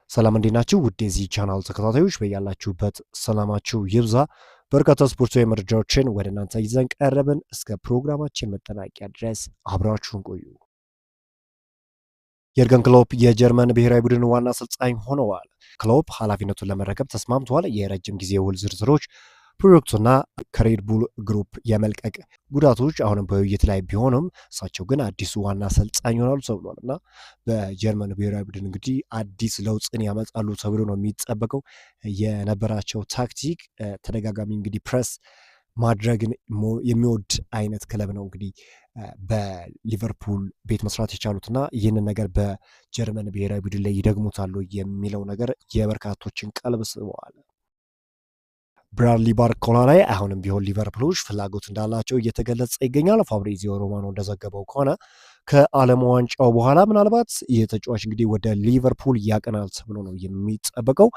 ሰላም እንዴት ናችሁ? ውድ የዚህ ቻናል ተከታታዮች በያላችሁበት ሰላማችሁ ይብዛ። በርካታ ስፖርታዊ መረጃዎችን ወደ እናንተ ይዘን ቀረብን። እስከ ፕሮግራማችን መጠናቂያ ድረስ አብራችሁን ቆዩ። የርገን ክሎፕ የጀርመን ብሔራዊ ቡድን ዋና አሰልጣኝ ሆነዋል። ክሎፕ ኃላፊነቱን ለመረከብ ተስማምተዋል። የረጅም ጊዜ ውል ዝርዝሮች ፕሮጀክቱና ከሬድ ቡል ግሩፕ የመልቀቅ ጉዳቶች አሁንም በውይይት ላይ ቢሆንም እሳቸው ግን አዲሱ ዋና አሰልጣኝ ይሆናሉ ተብሏል እና በጀርመን ብሔራዊ ቡድን እንግዲህ አዲስ ለውጥን ያመጣሉ ተብሎ ነው የሚጠበቀው። የነበራቸው ታክቲክ ተደጋጋሚ እንግዲህ ፕረስ ማድረግን የሚወድ አይነት ክለብ ነው እንግዲህ በሊቨርፑል ቤት መስራት የቻሉትና ይህንን ነገር በጀርመን ብሔራዊ ቡድን ላይ ይደግሙታሉ የሚለው ነገር የበርካቶችን ቀልብ ስበዋል። ብራድሊ ባርኮላ ላይ አሁንም ቢሆን ሊቨርፑሎች ፍላጎት እንዳላቸው እየተገለጸ ይገኛል። ፋብሪዚዮ ሮማኖ እንደዘገበው ከሆነ ከዓለም ዋንጫው በኋላ ምናልባት የተጫዋች እንግዲህ ወደ ሊቨርፑል ያቀናል ተብሎ ነው የሚጠበቀው።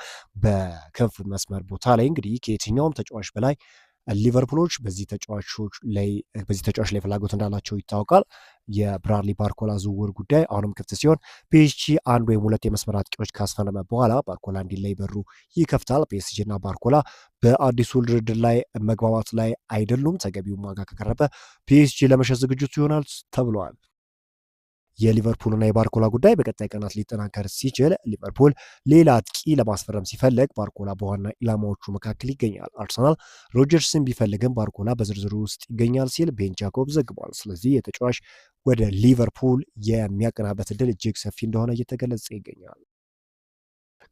በክንፍ መስመር ቦታ ላይ እንግዲህ ከየትኛውም ተጫዋች በላይ ሊቨርፑሎች በዚህ ተጫዋች ላይ ፍላጎት እንዳላቸው ይታወቃል። የብራድሊ ባርኮላ ዝውውር ጉዳይ አሁንም ክፍት ሲሆን ፒኤስጂ አንድ ወይም ሁለት የመስመር አጥቂዎች ካስፈረመ በኋላ ባርኮላ እንዲለይ በሩ ይከፍታል። ፒኤስጂ እና ባርኮላ በአዲሱ ድርድር ላይ መግባባት ላይ አይደሉም። ተገቢውን ዋጋ ከቀረበ ፒኤስጂ ለመሸጥ ዝግጅቱ ይሆናል ተብሏል። የሊቨርፑልና የባርኮላ ጉዳይ በቀጣይ ቀናት ሊጠናከር ሲችል ሊቨርፑል ሌላ አጥቂ ለማስፈረም ሲፈልግ ባርኮላ በዋና ኢላማዎቹ መካከል ይገኛል። አርሰናል ሮጀርስን ቢፈልግም ባርኮላ በዝርዝሩ ውስጥ ይገኛል ሲል ቤን ጃኮብ ዘግቧል። ስለዚህ የተጫዋች ወደ ሊቨርፑል የሚያቀናበት እድል እጅግ ሰፊ እንደሆነ እየተገለጸ ይገኛል።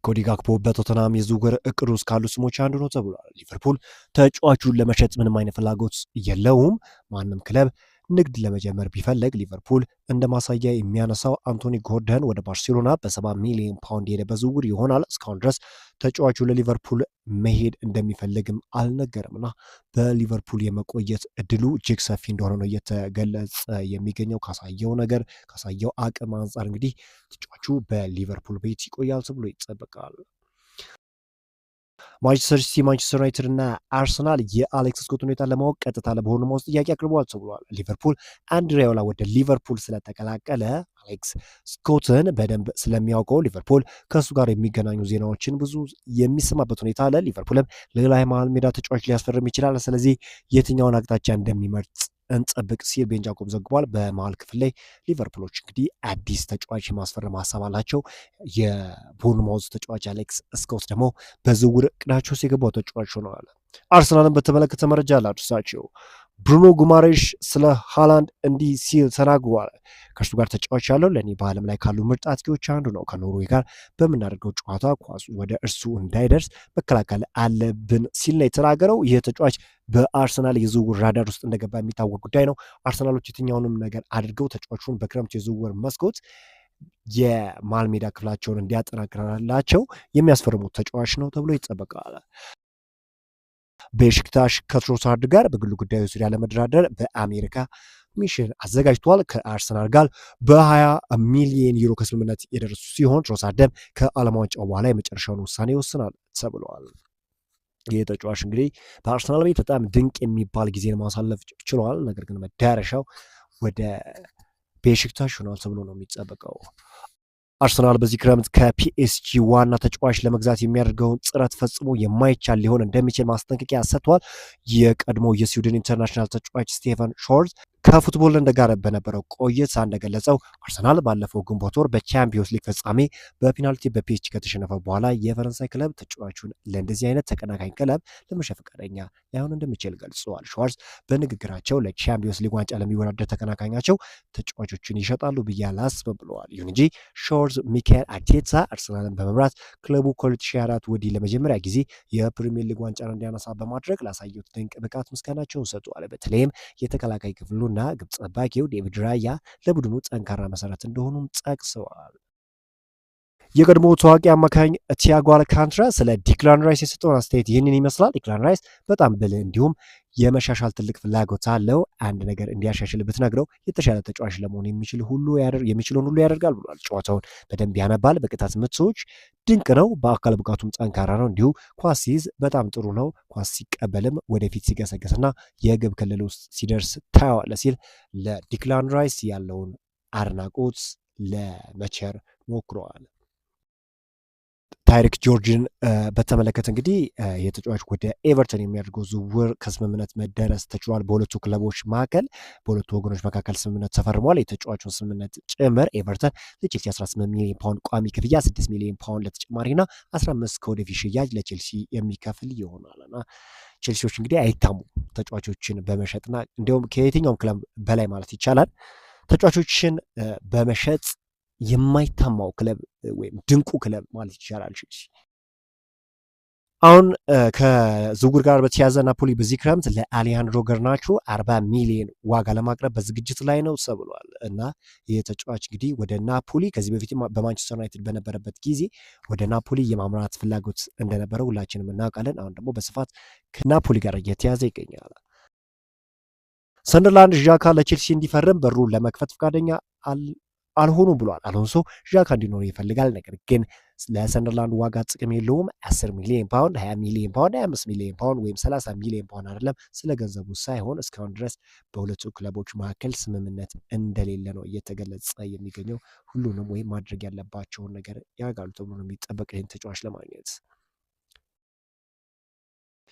ኮዲ ጋክፖ በቶተናም የዝውውር እቅዱ ውስጥ ካሉ ስሞች አንዱ ነው ተብሏል። ሊቨርፑል ተጫዋቹን ለመሸጥ ምንም አይነት ፍላጎት የለውም። ማንም ክለብ ንግድ ለመጀመር ቢፈልግ ሊቨርፑል እንደ ማሳያ የሚያነሳው አንቶኒ ጎርደን ወደ ባርሴሎና በ70 ሚሊዮን ፓውንድ የሄደ ዝውውር ይሆናል። እስካሁን ድረስ ተጫዋቹ ለሊቨርፑል መሄድ እንደሚፈልግም አልነገርምና በሊቨርፑል የመቆየት እድሉ እጅግ ሰፊ እንደሆነ ነው እየተገለጸ የሚገኘው። ካሳየው አቅም አንጻር እንግዲህ ተጫዋቹ በሊቨርፑል ቤት ይቆያል ተብሎ ይጠበቃል። ማንቸስተር ሲቲ፣ ማንቸስተር ዩናይትድ እና አርሰናል የአሌክስ ስኮት ሁኔታ ለማወቅ ቀጥታ ለቦርንማውዝ ጥያቄ አቅርበዋል ተብሏል። ሊቨርፑል አንድሬ ኦላ ወደ ሊቨርፑል ስለተቀላቀለ አሌክስ ስኮትን በደንብ ስለሚያውቀው ሊቨርፑል ከእሱ ጋር የሚገናኙ ዜናዎችን ብዙ የሚሰማበት ሁኔታ አለ። ሊቨርፑልም ሌላ የመሃል ሜዳ ተጫዋች ሊያስፈርም ይችላል። ስለዚህ የትኛውን አቅጣጫ እንደሚመርጥ እንጠብቅ ሲል ቤን ጃኮብ ዘግቧል። በመሃል ክፍል ላይ ሊቨርፑሎች እንግዲህ አዲስ ተጫዋች የማስፈረም ሀሳብ አላቸው። የቦርንማውዝ ተጫዋች አሌክስ ስኮት ደግሞ በዝውውር እቅዳቸው ውስጥ የገባው ተጫዋች ሆነዋል። አርሰናልን በተመለከተ መረጃ አላድርሳቸው። ብሩኖ ጉማሬሽ ስለ ሃላንድ እንዲህ ሲል ተናግሯል። ከእርሱ ጋር ተጫዋች ያለው ለእኔ በዓለም ላይ ካሉ ምርጥ አጥቂዎች አንዱ ነው። ከኖርዌይ ጋር በምናደርገው ጨዋታ ኳሱ ወደ እርሱ እንዳይደርስ መከላከል አለብን ሲል ነው የተናገረው። ይህ ተጫዋች በአርሰናል የዝውውር ራዳር ውስጥ እንደገባ የሚታወቅ ጉዳይ ነው። አርሰናሎች የትኛውንም ነገር አድርገው ተጫዋቹን በክረምቱ የዝውውር መስኮት የመሃል ሜዳ ክፍላቸውን እንዲያጠናክራላቸው የሚያስፈርሙት ተጫዋች ነው ተብሎ ይጠበቃል። ቤሽክታሽ ከትሮሳርድ ጋር በግሉ ጉዳዮች ዙሪያ ለመደራደር በአሜሪካ ሚሽን አዘጋጅቷል። ከአርሰናል ጋር በ20 ሚሊዮን ዩሮ ከስምምነት የደረሱ ሲሆን ትሮሳርድም ከዓለም ዋንጫው በኋላ የመጨረሻውን ውሳኔ ይወስናል ተብለዋል። ይህ ተጫዋች እንግዲህ በአርሰናል ቤት በጣም ድንቅ የሚባል ጊዜን ማሳለፍ ችሏል። ነገር ግን መዳረሻው ወደ ቤሽክታሽ ሆኗል ተብሎ ነው የሚጠበቀው። አርሰናል በዚህ ክረምት ከፒኤስጂ ዋና ተጫዋች ለመግዛት የሚያደርገውን ጥረት ፈጽሞ የማይቻል ሊሆን እንደሚችል ማስጠንቀቂያ ሰጥቷል። የቀድሞ የስዊድን ኢንተርናሽናል ተጫዋች ስቴፈን ሾርዝ ከፉትቦል ጋር በነበረው ቆይታ እንደገለጸው አርሰናል ባለፈው ግንቦት ወር በቻምፒዮንስ ሊግ ፍጻሜ በፔናልቲ በፒኤስጂ ከተሸነፈ በኋላ የፈረንሳይ ክለብ ተጫዋቹን ለእንደዚህ አይነት ተቀናቃኝ ክለብ ለመሸጥ ፈቃደኛ ላይሆን እንደሚችል ገልጸዋል። ሾርዝ በንግግራቸው ለቻምፒዮንስ ሊግ ዋንጫ ለሚወዳደር ተቀናቃኛቸው ተጫዋቾችን ይሸጣሉ ብዬ አላስብም ብለዋል። ይሁን እንጂ ሾርዝ ሚካኤል አርቴታ አርሰናልን በመምራት ክለቡ ከ2024 ወዲህ ለመጀመሪያ ጊዜ የፕሪሚየር ሊግ ዋንጫን እንዲያነሳ በማድረግ ላሳዩት ድንቅ ብቃት ምስጋናቸውን ሰጥተዋል። በተለይም የተከላካይ ክፍሉ እና ግብ ጠባቂው ዴቪድ ራያ ለቡድኑ ጠንካራ መሰረት እንደሆኑም ጠቅሰዋል። የቀድሞ ታዋቂ አማካኝ ቲያጎ አልካንትራ ስለ ዲክላን ራይስ የሰጠውን አስተያየት ይህንን ይመስላል። ዲክላን ራይስ በጣም ብልህ እንዲሁም የመሻሻል ትልቅ ፍላጎት አለው። አንድ ነገር እንዲያሻሽል ብትነግረው የተሻለ ተጫዋች ለመሆን የሚችለውን ሁሉ ያደርጋል ብሏል። ጨዋታውን በደንብ ያነባል። በቅጣት ምቶች ድንቅ ነው። በአካል ብቃቱም ጠንካራ ነው። እንዲሁ ኳስ ሲይዝ በጣም ጥሩ ነው። ኳስ ሲቀበልም ወደፊት ሲገሰገስና የግብ ክልል ውስጥ ሲደርስ ታየዋለ ሲል ለዲክላን ራይስ ያለውን አድናቆት ለመቸር ሞክረዋል። ታይሪክ ጆርጅን በተመለከተ እንግዲህ የተጫዋች ወደ ኤቨርተን የሚያደርገው ዝውውር ከስምምነት መደረስ ተችሏል። በሁለቱ ክለቦች መካከል በሁለቱ ወገኖች መካከል ስምምነት ተፈርሟል። የተጫዋቹን ስምምነት ጭምር ኤቨርተን ለቼልሲ 18 ሚሊዮን ፓውንድ ቋሚ ክፍያ፣ 6 ሚሊዮን ፓውንድ ለተጨማሪና 15 ከወደፊት ሽያጭ ለቼልሲ የሚከፍል ይሆናልና ቼልሲዎች እንግዲህ አይታሙም ተጫዋቾችን በመሸጥና እንዲሁም ከየትኛውም ክለብ በላይ ማለት ይቻላል ተጫዋቾችን በመሸጥ የማይታማው ክለብ ወይም ድንቁ ክለብ ማለት ይቻላል ቼልሲ። አሁን ከዝውውር ጋር በተያያዘ ናፖሊ በዚህ ክረምት ለአሌሃንድሮ ገርናቾ 40 ሚሊዮን ዋጋ ለማቅረብ በዝግጅት ላይ ነው ተብሏል። እና ይህ ተጫዋች እንግዲህ ወደ ናፖሊ ከዚህ በፊት በማንቸስተር ዩናይትድ በነበረበት ጊዜ ወደ ናፖሊ የማምራት ፍላጎት እንደነበረው ሁላችንም እናውቃለን። አሁን ደግሞ በስፋት ከናፖሊ ጋር እየተያዘ ይገኛል። ሰንደርላንድ ዣካ ለቼልሲ እንዲፈርም በሩን ለመክፈት ፈቃደኛ አልሆኑ ብሏል። አሎንሶ ዣካ እንዲኖር ይፈልጋል፣ ነገር ግን ለሰንደርላንድ ዋጋ ጥቅም የለውም። 10 ሚሊዮን ፓውንድ፣ 20 ሚሊዮን ፓውንድ፣ 25 ሚሊዮን ፓውንድ ወይም 30 ሚሊዮን ፓውንድ አይደለም። ስለ ገንዘቡ ሳይሆን እስካሁን ድረስ በሁለቱ ክለቦች መካከል ስምምነት እንደሌለ ነው እየተገለጸ የሚገኘው። ሁሉንም ወይም ማድረግ ያለባቸውን ነገር ያደርጋሉ ተብሎ ነው የሚጠበቅ ይህን ተጫዋች ለማግኘት።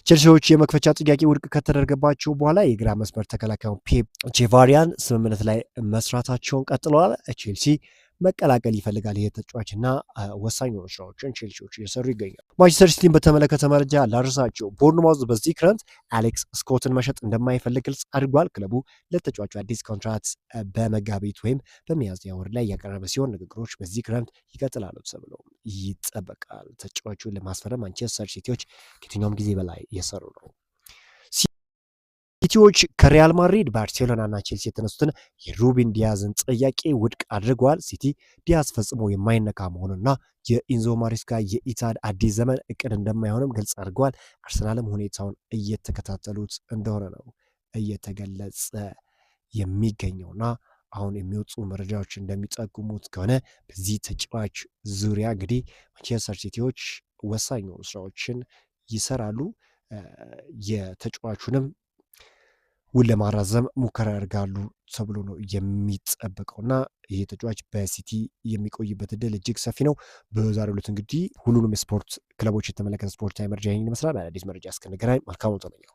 ቼልሲዎች የመክፈቻ ጥያቄ ውድቅ ከተደረገባቸው በኋላ የግራ መስመር ተከላካዩን ፔፕ ቼቫሪያን ስምምነት ላይ መስራታቸውን ቀጥለዋል። ቼልሲ መቀላቀል ይፈልጋል ይህ ተጫዋች እና ወሳኝ የሆኑ ስራዎችን ቼልሲዎች እየሰሩ ይገኛሉ። ማንቸስተር ሲቲን በተመለከተ መረጃ ላርሳቸው። ቦርንማውዝ በዚህ ክረምት አሌክስ ስኮትን መሸጥ እንደማይፈልግ ግልጽ አድርጓል። ክለቡ ለተጫዋቹ አዲስ ኮንትራት በመጋቢት ወይም በሚያዝያ ወር ላይ ያቀረበ ሲሆን ንግግሮች በዚህ ክረምት ይቀጥላሉ ተብሎ ይጠበቃል። ተጫዋቹን ለማስፈረም ማንቸስተር ሲቲዎች ከየትኛውም ጊዜ በላይ እየሰሩ ነው። ሲቲዎች ከሪያል ማድሪድ፣ ባርሴሎና እና ቼልሲ የተነሱትን የሩቢን ዲያዝን ጥያቄ ውድቅ አድርገዋል። ሲቲ ዲያዝ ፈጽሞ የማይነካ መሆኑና የኢንዞ ማሬስካ የኢታድ አዲስ ዘመን እቅድ እንደማይሆንም ግልጽ አድርገዋል። አርሰናልም ሁኔታውን እየተከታተሉት እንደሆነ ነው እየተገለጸ የሚገኘውና አሁን የሚወጡ መረጃዎች እንደሚጠቁሙት ከሆነ በዚህ ተጫዋች ዙሪያ እንግዲህ ማንቸስተር ሲቲዎች ወሳኝ ስራዎችን ይሰራሉ። የተጫዋቹንም ውል ለማራዘም ሙከራ ያደርጋሉ ተብሎ ነው የሚጠበቀው እና ይህ ተጫዋች በሲቲ የሚቆይበት እድል እጅግ ሰፊ ነው። በዛሬው ዕለት እንግዲህ ሁሉንም የስፖርት ክለቦች የተመለከተ ስፖርታዊ መረጃ ይህን ይመስላል። አዲስ መረጃ እስክንገናኝ መልካም ተመኘው።